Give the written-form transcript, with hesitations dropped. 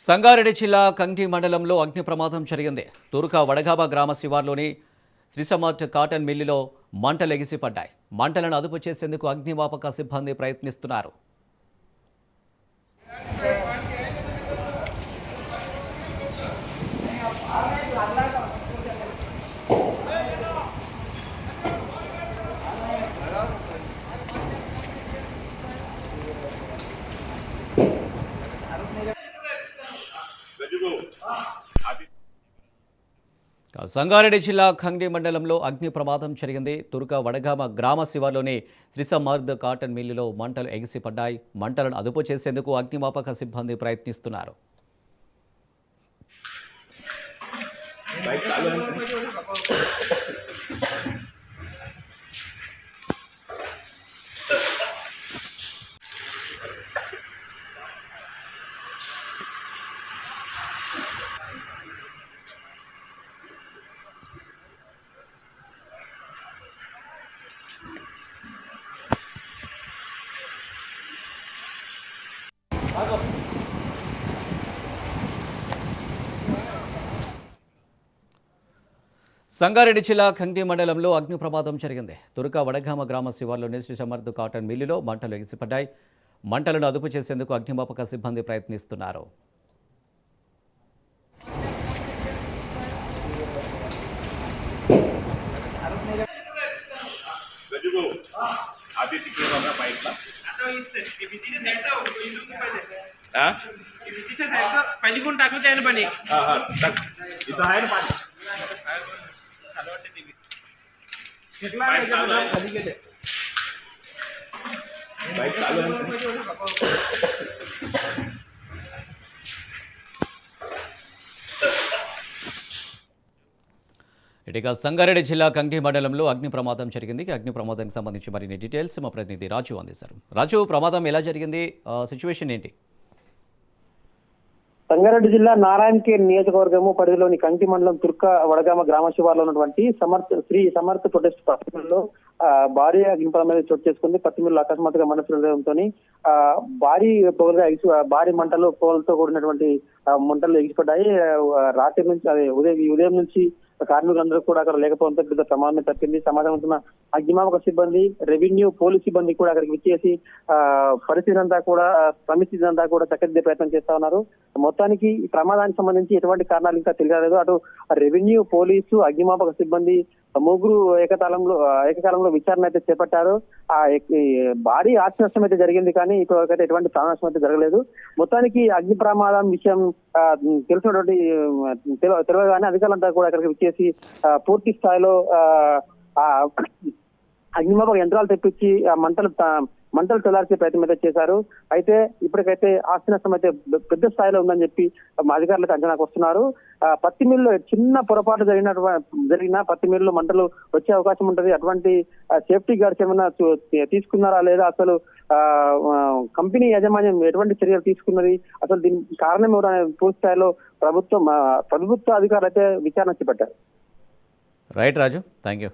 సంగారెడ్డి జిల్లా కంకి మండలంలో అగ్ని ప్రమాదం జరిగింది. తుర్క వడగాబ గ్రామ శివార్లోని శ్రీసమర్ట్ కాటన్ మిల్లులో మంటలు ఎగిసిపడ్డాయి. మంటలను అదుపు చేసేందుకు అగ్నిమాపక సిబ్బంది ప్రయత్నిస్తున్నారు. సంగారెడ్డి జిల్లా ఖంగ్డి మండలంలో అగ్ని ప్రమాదం జరిగింది. తుర్క వడగామ గ్రామ శివార్లోని శ్రీసమర్ద్ కాటన్ మిల్లులో మంటలు ఎగిసిపడ్డాయి. మంటలను అదుపు చేసేందుకు అగ్నిమాపక సిబ్బంది ప్రయత్నిస్తున్నారు. సంగారెడ్డి జిల్లా ఖంగ్డి మండలంలో అగ్ని ప్రమాదం జరిగింది. తుర్క వడగామ గ్రామ శివార్లోని శ్రీసమర్ద్ కాటన్ మిల్లులో మంటలు ఎగిసిపడ్డాయి. మంటలను అదుపు చేసేందుకు అగ్నిమాపక సిబ్బంది ప్రయత్నిస్తున్నారు. ఇటుక సంగారెడ్డి జిల్లా కంకి మండలంలో అగ్ని ప్రమాదం జరిగింది. అగ్ని ప్రమాదానికి సంబంధించి మరిన్ని డీటెయిల్స్ మా ప్రతినిధి రాజు అందిస్తారు. రాజు, ప్రమాదం ఎలా జరిగింది, సిచ్యువేషన్ ఏంటి? సంగారెడ్డి జిల్లా నారాయణఖేడ్ నియోజకవర్గము పరిధిలోని కంకి మండలం తుర్క వడగామ గ్రామ శివార్లో ఉన్నటువంటి శ్రీ సమర్థ ప్రొటెస్ట్ పత్తిమిల్లో భారీ అగ్ని ప్రమాదం చోటు చేసుకుంది. పత్తిమిల్లు అకస్మాత్తుగా మంటలతో భారీ పొగలుగా భారీ మంటలు పొగలతో కూడినటువంటి మంటలు ఎగిసిపడ్డాయి. రాత్రి నుంచి ఉదయం నుంచి కార్మికులందరూ కూడా అక్కడ లేకపోవడంతో పెద్ద ప్రమాదం తప్పింది. సమాధానం అగ్నిమాపక సిబ్బంది, రెవెన్యూ, పోలీస్ సిబ్బంది కూడా అక్కడికి విచ్చేసి పరిస్థితి అంతా కూడా చక్కదిద్దే ప్రయత్నం చేస్తా ఉన్నారు. మొత్తానికి ఈ ప్రమాదానికి సంబంధించి ఎటువంటి కారణాలు ఇంకా తెలియలేదు. అటు రెవెన్యూ, పోలీసు, అగ్నిమాపక సిబ్బంది ముగ్గురు ఏకకాలంలో విచారణ అయితే చేపట్టారు. ఆ భారీ ఆస్తి నష్టం అయితే జరిగింది, కానీ ఇప్పటివరకైతే ఎటువంటి ప్రాణ నష్టం అయితే జరగలేదు. మొత్తానికి అగ్ని ప్రమాదం విషయం తెలియగానే అధికారులంతా కూడా అక్కడికి విచ్చేసి పూర్తి స్థాయిలో అగ్నిమాపక యంత్రాలు తెప్పించి మంటలు చల్లార్చే ప్రయత్నం అయితే చేశారు. అయితే ఇప్పటికైతే ఆస్తి నష్టం అయితే పెద్ద స్థాయిలో ఉందని చెప్పి అధికారులకు అంచనాకు వస్తున్నారు. పత్తి మిల్లు చిన్న పొరపాటు జరిగిన పత్తి మిల్లు మంటలు వచ్చే అవకాశం ఉంటుంది. అటువంటి సేఫ్టీ గార్డ్స్ ఏమైనా తీసుకున్నారా లేదా, అసలు కంపెనీ యాజమాన్యం ఎటువంటి చర్యలు తీసుకున్నది, అసలు దీనికి కారణం ఎవరైనా పూర్తి స్థాయిలో ప్రభుత్వ అధికారులు అయితే విచారణ చేపట్టారు. Right Raju, thank you.